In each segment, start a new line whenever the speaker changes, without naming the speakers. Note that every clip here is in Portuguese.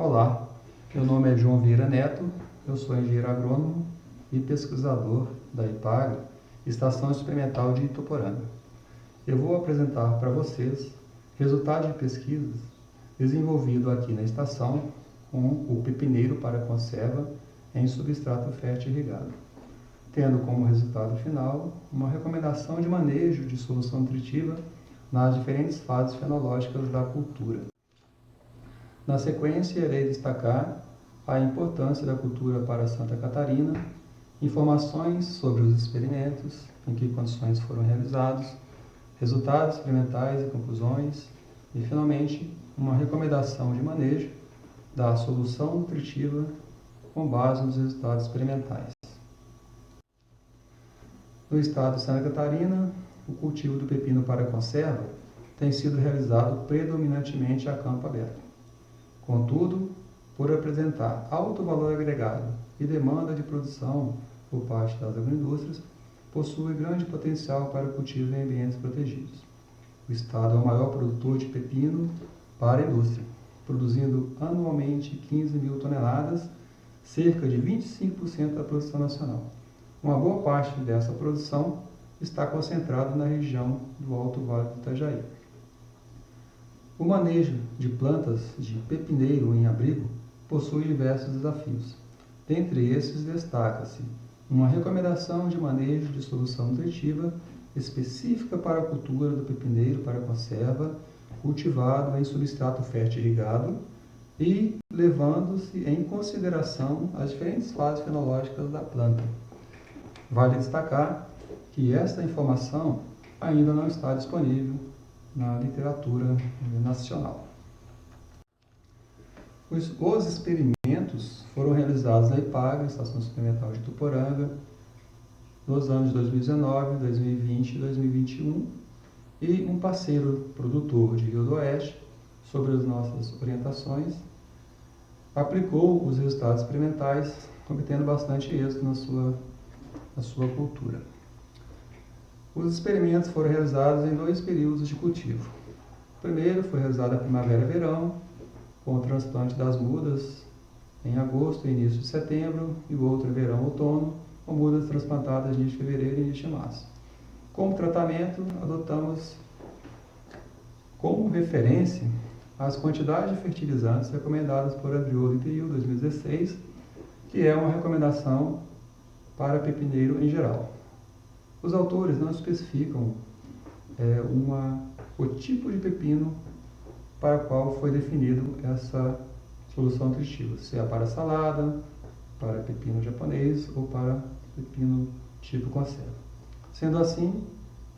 Olá, meu nome é João Vieira Neto, eu sou engenheiro agrônomo e pesquisador da IPAGRE, Estação Experimental de Ituporanga. Eu vou apresentar para vocês resultados de pesquisas desenvolvido aqui na estação com o pepineiro para conserva em substrato fértil irrigado, tendo como resultado final uma recomendação de manejo de solução nutritiva nas diferentes fases fenológicas da cultura. Na sequência, irei destacar a importância da cultura para Santa Catarina, informações sobre os experimentos, em que condições foram realizados, resultados experimentais e conclusões, e, finalmente, uma recomendação de manejo da solução nutritiva com base nos resultados experimentais. No estado de Santa Catarina, o cultivo do pepino para conserva tem sido realizado predominantemente a campo aberto. Contudo, por apresentar alto valor agregado e demanda de produção por parte das agroindústrias, possui grande potencial para o cultivo em ambientes protegidos. O estado é o maior produtor de pepino para a indústria, produzindo anualmente 15 mil toneladas, cerca de 25% da produção nacional. Uma boa parte dessa produção está concentrada na região do Alto Vale do Itajaí. O manejo de plantas de pepineiro em abrigo possui diversos desafios. Dentre esses, destaca-se uma recomendação de manejo de solução nutritiva específica para a cultura do pepineiro para conserva, cultivado em substrato fértil irrigado e levando-se em consideração as diferentes fases fenológicas da planta. Vale destacar que esta informação ainda não está disponível na literatura nacional. Os experimentos foram realizados na IPAGRE, Estação Experimental de Ituporanga, nos anos de 2019, 2020 e 2021, e um parceiro produtor de Rio do Oeste, sobre as nossas orientações, aplicou os resultados experimentais, obtendo bastante êxito na sua cultura. Os experimentos foram realizados em 2 períodos de cultivo. O primeiro foi realizado na primavera-verão, com o transplante das mudas em agosto e início de setembro, e o outro em verão-outono, com mudas transplantadas em início de fevereiro e início de março. Como tratamento, adotamos como referência as quantidades de fertilizantes recomendadas por Adriolo e Teil 2016, que é uma recomendação para pepineiro em geral. Os autores não especificam o tipo de pepino para o qual foi definido essa solução nutritiva, se é para salada, para pepino japonês ou para pepino tipo conserva. Sendo assim,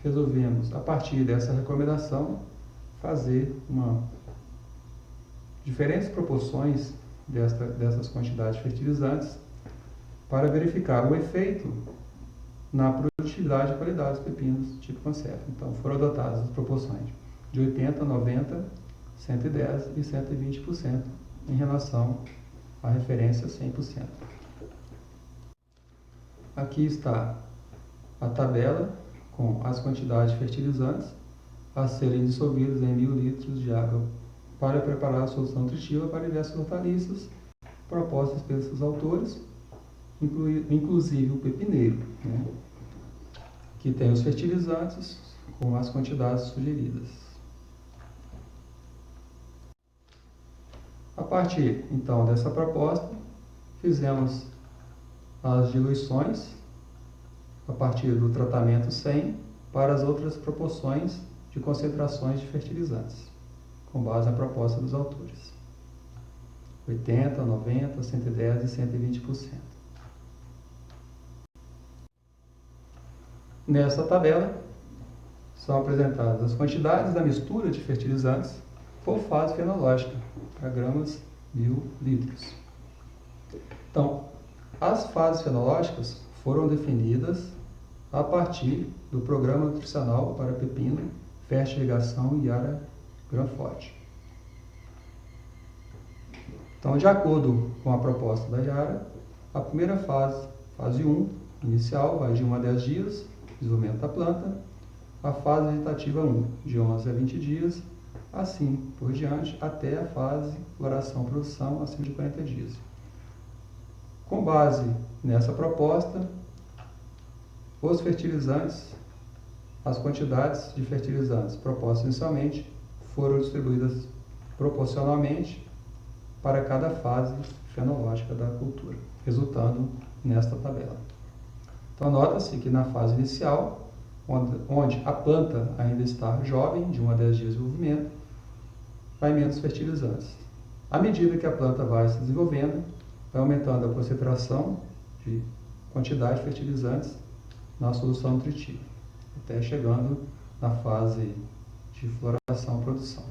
resolvemos, a partir dessa recomendação, fazer diferentes proporções dessas quantidades de fertilizantes para verificar o efeito na produtividade e qualidade dos pepinos tipo conserva. Então, foram adotadas as proporções de 80%, 90%, 110% e 120% em relação à referência 100%. Aqui está a tabela com as quantidades de fertilizantes a serem dissolvidos em 1.000 litros de água para preparar a solução nutritiva para diversas hortaliças propostas pelos autores, inclusive o pepineiro, que tem os fertilizantes com as quantidades sugeridas. A partir, então, dessa proposta, fizemos as diluições a partir do tratamento 100 para as outras proporções de concentrações de fertilizantes, com base na proposta dos autores. 80%, 90%, 110% e 120%. Nessa tabela, são apresentadas as quantidades da mistura de fertilizantes por fase fenológica, para gramas 1.000 litros. Então, as fases fenológicas foram definidas a partir do Programa Nutricional para Pepino, Fértil Irrigação e Yara Granforte. Então, de acordo com a proposta da Yara, a primeira fase 1, inicial, vai de 1 a 10 dias, desenvolvimento da planta. A fase vegetativa 1, de 11 a 20 dias, assim por diante, até a fase floração-produção acima de 40 dias. Com base nessa proposta, os fertilizantes, as quantidades de fertilizantes propostas inicialmente foram distribuídas proporcionalmente para cada fase fenológica da cultura, resultando nesta tabela. Então, nota-se que na fase inicial, onde a planta ainda está jovem, de 1 a 10 dias de desenvolvimento, vai menos fertilizantes. À medida que a planta vai se desenvolvendo, vai aumentando a concentração de quantidade de fertilizantes na solução nutritiva, até chegando na fase de floração-produção.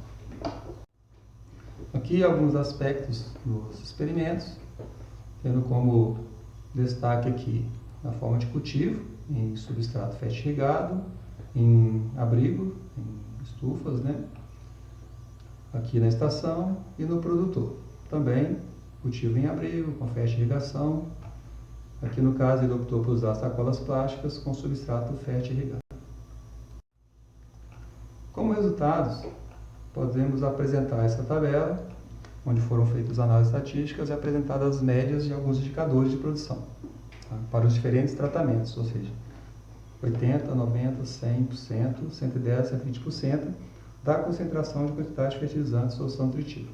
Aqui alguns aspectos dos experimentos, tendo como destaque aqui na forma de cultivo, em substrato fertirrigado, em abrigo, em estufas, né? Aqui na estação e no produtor. Também cultivo em abrigo, com fertirrigação. Aqui no caso ele optou por usar sacolas plásticas com substrato fertirrigado. Como resultados, podemos apresentar essa tabela, onde foram feitas análises estatísticas e apresentadas as médias de alguns indicadores de produção, tá? Para os diferentes tratamentos, ou seja, 80%, 90%, 100%, 110%, 120% da concentração de quantidade de fertilizantes e solução nutritiva.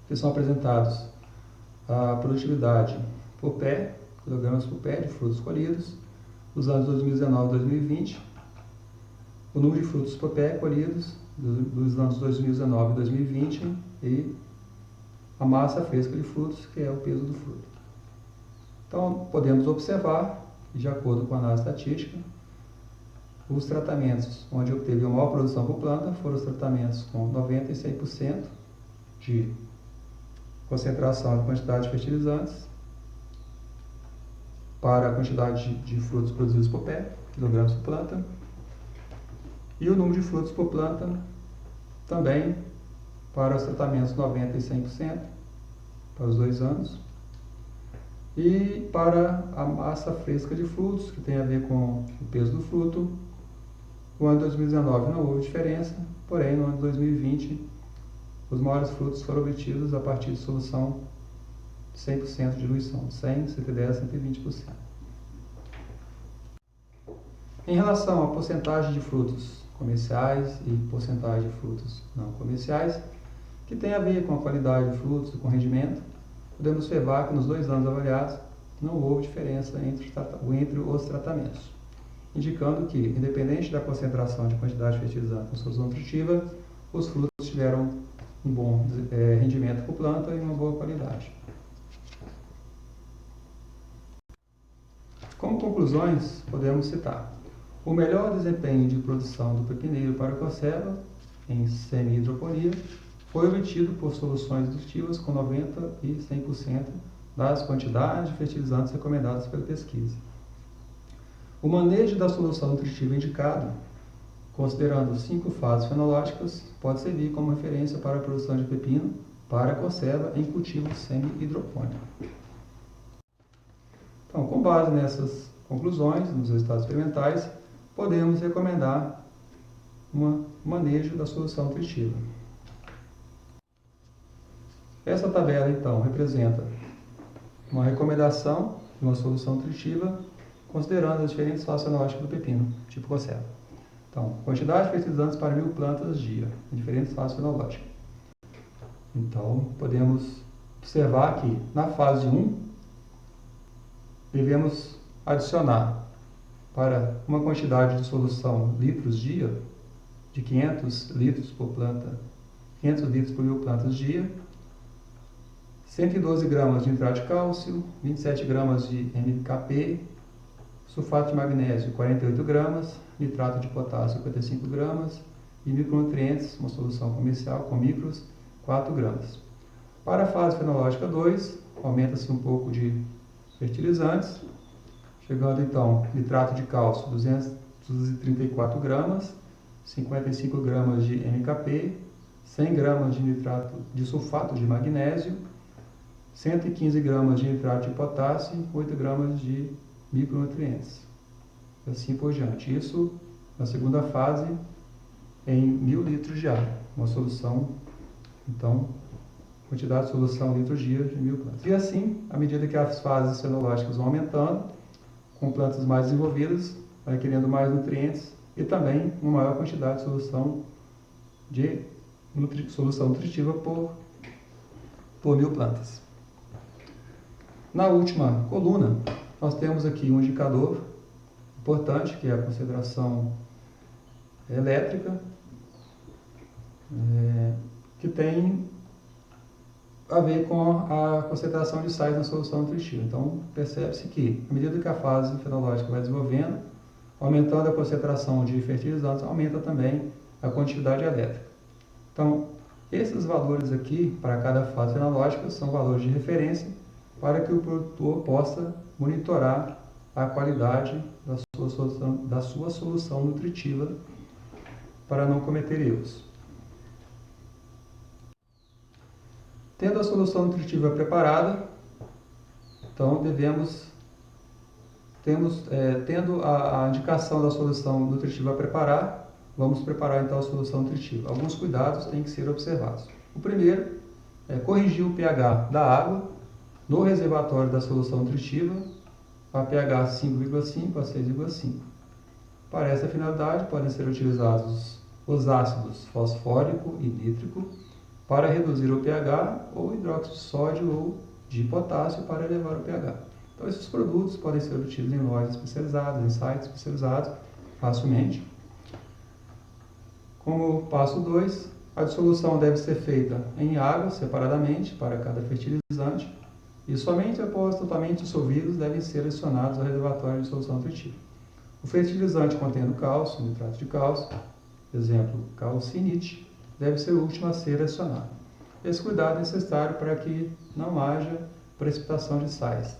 Aqui são apresentados a produtividade por pé, quilogramas por pé de frutos colhidos, dos anos 2019 e 2020, o número de frutos por pé colhidos dos anos 2019 e 2020 e a massa fresca de frutos, que é o peso do fruto. Então, podemos observar, de acordo com a análise estatística, os tratamentos onde obteve a maior produção por planta foram os tratamentos com 90% e 100% de concentração de quantidade de fertilizantes para a quantidade de frutos produzidos por pé, quilogramas por planta, e o número de frutos por planta também para os tratamentos 90% e 100% para os 2 anos, e para a massa fresca de frutos, que tem a ver com o peso do fruto. No ano de 2019 não houve diferença, porém no ano de 2020 os maiores frutos foram obtidos a partir de solução de 100% de diluição, 100%, 110%, 120%. Em relação à porcentagem de frutos comerciais e porcentagem de frutos não comerciais, que tem a ver com a qualidade de frutos e com rendimento, podemos observar que nos 2 anos avaliados não houve diferença entre os tratamentos, indicando que, independente da concentração de quantidade de fertilizante na solução nutritiva, os frutos tiveram um bom rendimento por planta e uma boa qualidade. Como conclusões, podemos citar o melhor desempenho de produção do pepineiro para conserva em semi-hidroponia foi obtido por soluções nutritivas com 90% e 100% das quantidades de fertilizantes recomendadas pela pesquisa. O manejo da solução nutritiva indicado, considerando 5 fases fenológicas, pode servir como referência para a produção de pepino para conserva em cultivo semi-hidropônico. Então, com base nessas conclusões, nos resultados experimentais, podemos recomendar um manejo da solução nutritiva. Essa tabela, então, representa uma recomendação de uma solução nutritiva considerando as diferentes fases fenológicas do pepino, tipo conserva. Então, quantidade de fertilizantes para 1000 plantas dia, em diferentes fases fenológicas. Então, podemos observar que na fase 1, devemos adicionar para uma quantidade de solução litros dia, de 500 litros por planta, 500 litros por 1000 plantas dia, 112 gramas de nitrato de cálcio, 27 gramas de MKP, sulfato de magnésio 48 gramas, nitrato de potássio 55 gramas e micronutrientes, uma solução comercial com micros, 4 gramas. Para a fase fenológica 2, aumenta-se um pouco de fertilizantes, chegando então nitrato de cálcio 234 gramas, 55 gramas de MKP, 100 gramas de nitrato de sulfato de magnésio, 115 gramas de nitrato de potássio e 8 gramas de micronutrientes. E assim por diante. Isso na segunda fase em 1000 litros de água. uma solução, então, quantidade de solução litro-dia de 1000 plantas. E assim, à medida que as fases fenológicas vão aumentando, com plantas mais desenvolvidas, vai querendo mais nutrientes e também uma maior quantidade de solução nutritiva por 1000 plantas. Na última coluna, nós temos aqui um indicador importante, que é a concentração elétrica, que tem a ver com a concentração de sais na solução nutritiva. Então, percebe-se que, à medida que a fase fenológica vai desenvolvendo, aumentando a concentração de fertilizantes, aumenta também a quantidade elétrica. Então, esses valores aqui, para cada fase fenológica, são valores de referência para que o produtor possa monitorar a qualidade da sua solução nutritiva para não cometer erros. Tendo a solução nutritiva preparada, então tendo a indicação da solução nutritiva a preparar, vamos preparar então a solução nutritiva. Alguns cuidados têm que ser observados. O primeiro é corrigir o pH da água no reservatório da solução nutritiva a pH 5,5 a 6,5. Para essa finalidade, podem ser utilizados os ácidos fosfórico e nítrico para reduzir o pH, ou hidróxido de sódio ou de potássio para elevar o pH. Então, esses produtos podem ser obtidos em lojas especializadas, em sites especializados, facilmente. Como passo 2, a dissolução deve ser feita em água, separadamente, para cada fertilizante, e somente após totalmente dissolvidos devem ser adicionados ao reservatório de solução nutritiva. O fertilizante contendo cálcio, nitrato de cálcio, exemplo, calcinite, deve ser o último a ser adicionado. Esse cuidado é necessário para que não haja precipitação de sais.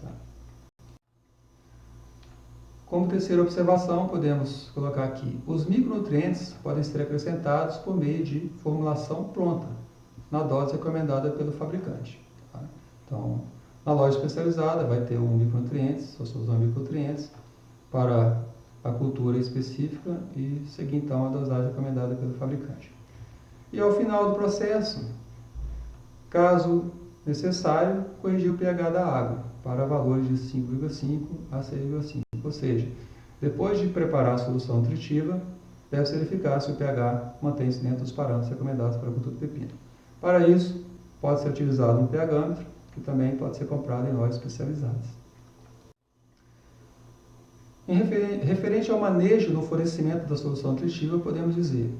Como terceira observação, podemos colocar aqui: os micronutrientes podem ser acrescentados por meio de formulação pronta, na dose recomendada pelo fabricante. Então, na loja especializada vai ter um micronutrientes, ou solução de micronutrientes, para a cultura específica e seguir então a dosagem recomendada pelo fabricante. E ao final do processo, caso necessário, corrigir o pH da água para valores de 5,5 a 6,5. Ou seja, depois de preparar a solução nutritiva, deve-se verificar se o pH mantém-se dentro dos parâmetros recomendados para a cultura do pepino. Para isso, pode ser utilizado um pHmetro, que também pode ser comprado em lojas especializadas. Referente ao manejo no fornecimento da solução nutritiva, podemos dizer: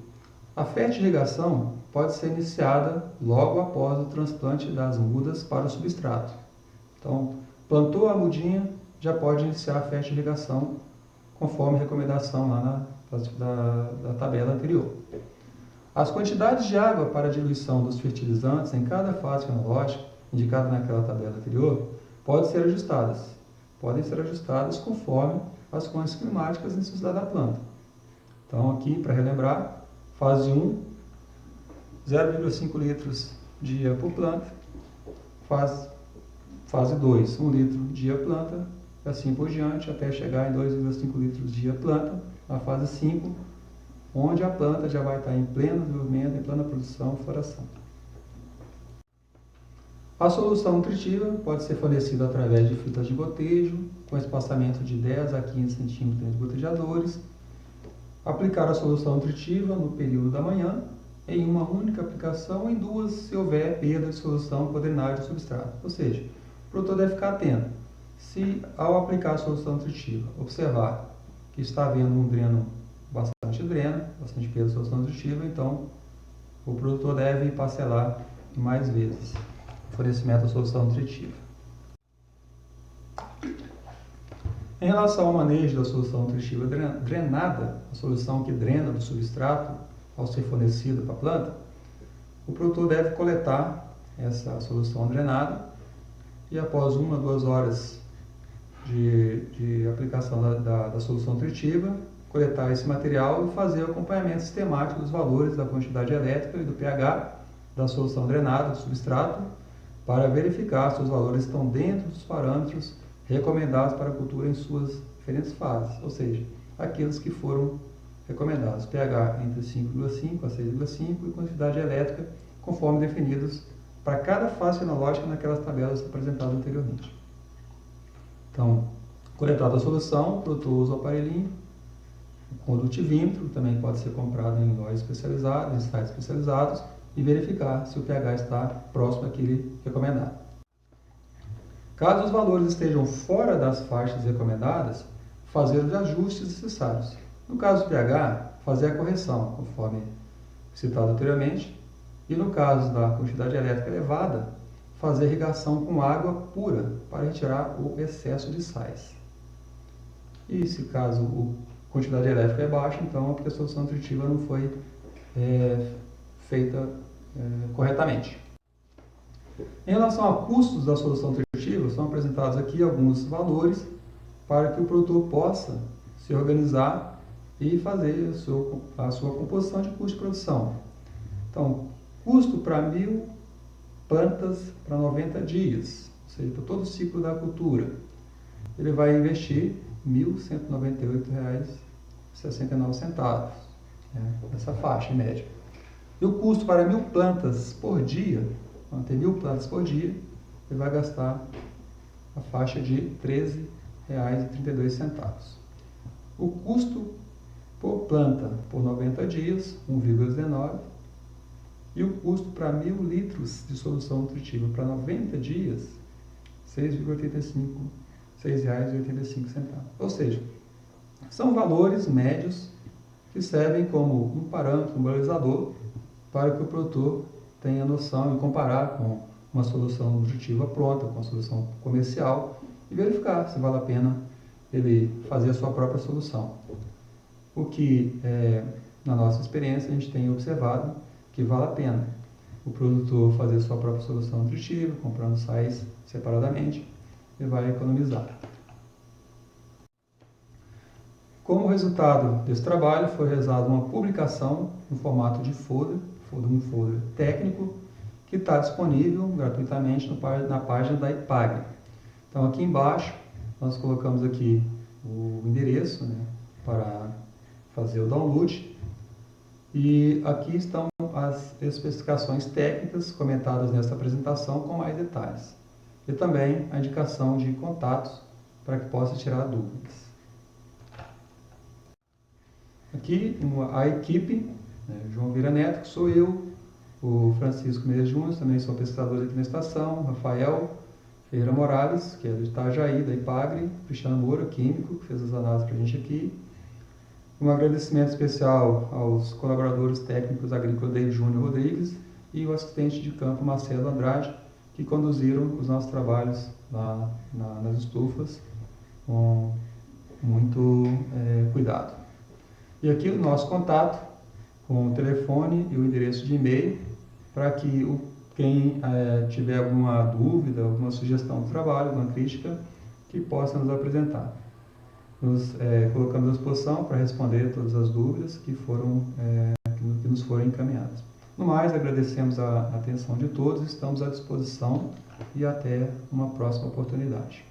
a fertirrigação pode ser iniciada logo após o transplante das mudas para o substrato. Então, plantou a mudinha, já pode iniciar a fertirrigação, conforme a recomendação lá da tabela anterior. As quantidades de água para a diluição dos fertilizantes em cada fase fenológica, indicada naquela tabela anterior, podem ser ajustadas conforme as condições climáticas e necessidade da planta. Então, aqui, para relembrar, fase 1, 0,5 litros dia por planta. Fase 2, 1 litro dia planta, e assim por diante, até chegar em 2,5 litros dia planta. Na fase 5, onde a planta já vai estar em pleno desenvolvimento, em plena produção e floração. A solução nutritiva pode ser fornecida através de fitas de gotejo, com espaçamento de 10 a 15 centímetros entre gotejadores. Aplicar a solução nutritiva no período da manhã, em uma única aplicação, ou em duas, se houver perda de solução por drenagem do substrato. Ou seja, o produtor deve ficar atento. Se, ao aplicar a solução nutritiva, observar que está havendo bastante perda de solução nutritiva, então o produtor deve parcelar mais vezes o fornecimento da solução nutritiva. Em relação ao manejo da solução nutritiva drenada, a solução que drena do substrato ao ser fornecida para a planta, o produtor deve coletar essa solução drenada e após 1 a 2 horas de aplicação da solução nutritiva, coletar esse material e fazer o acompanhamento sistemático dos valores da quantidade elétrica e do pH da solução drenada do substrato para verificar se os valores estão dentro dos parâmetros recomendados para a cultura em suas diferentes fases, ou seja, aqueles que foram recomendados: pH entre 5,5 a 6,5 e quantidade elétrica, conforme definidos para cada fase fenológica naquelas tabelas apresentadas anteriormente. Então, coletada a solução, o produtor usa o aparelhinho, o condutivímetro, também pode ser comprado em lojas especializadas, em sites especializados, e verificar se o pH está próximo daquele recomendado. Caso os valores estejam fora das faixas recomendadas, fazer os ajustes necessários. No caso do pH, fazer a correção, conforme citado anteriormente, e no caso da quantidade elétrica elevada, fazer irrigação com água pura para retirar o excesso de sais. E se caso a quantidade elétrica é baixa, então a solução nutritiva não foi feita corretamente. Em relação a custos da solução nutritiva, são apresentados aqui alguns valores para que o produtor possa se organizar e fazer a sua composição de custo de produção. Então, custo para 1.000 plantas para 90 dias, ou seja, para todo o ciclo da cultura, ele vai investir R$ 1.198,69, essa faixa em média. E o custo para 1.000 plantas por dia, quando tem 1.000 plantas por dia, ele vai gastar a faixa de R$ 13,32. O custo por planta por 90 dias, 1,19. E o custo para 1.000 litros de solução nutritiva para 90 dias, R$ 6,85. Ou seja, são valores médios que servem como um parâmetro, um balizador, para que o produtor tenha noção e comparar com uma solução nutritiva pronta, com uma solução comercial, e verificar se vale a pena ele fazer a sua própria solução. O que, na nossa experiência, a gente tem observado que vale a pena o produtor fazer a sua própria solução nutritiva, comprando sais separadamente, e vai economizar. Como resultado desse trabalho, foi realizada uma publicação no formato de folder, um folder técnico, que está disponível gratuitamente na página da IPAGRE. Então, aqui embaixo, nós colocamos aqui o endereço, para fazer o download, e aqui estão as especificações técnicas comentadas nesta apresentação com mais detalhes, e também a indicação de contatos para que possa tirar dúvidas. Aqui a equipe, João Vieira Neto, que sou eu, o Francisco Mendes Júnior, também sou pesquisador aqui na estação, Rafael Ferreira Morales, que é do Itajaí, da IPAGRE, Cristiano Moura, químico, que fez as análises para a gente aqui. Um agradecimento especial aos colaboradores técnicos agrícolas David Júnior Rodrigues e o assistente de campo Marcelo Andrade, que conduziram os nossos trabalhos lá nas estufas com muito cuidado. E aqui o nosso contato com o telefone e o endereço de e-mail para que quem tiver alguma dúvida, alguma sugestão do trabalho, alguma crítica, que possa nos apresentar. Nos colocamos à disposição para responder todas as dúvidas que nos foram encaminhadas. No mais, agradecemos a atenção de todos, estamos à disposição e até uma próxima oportunidade.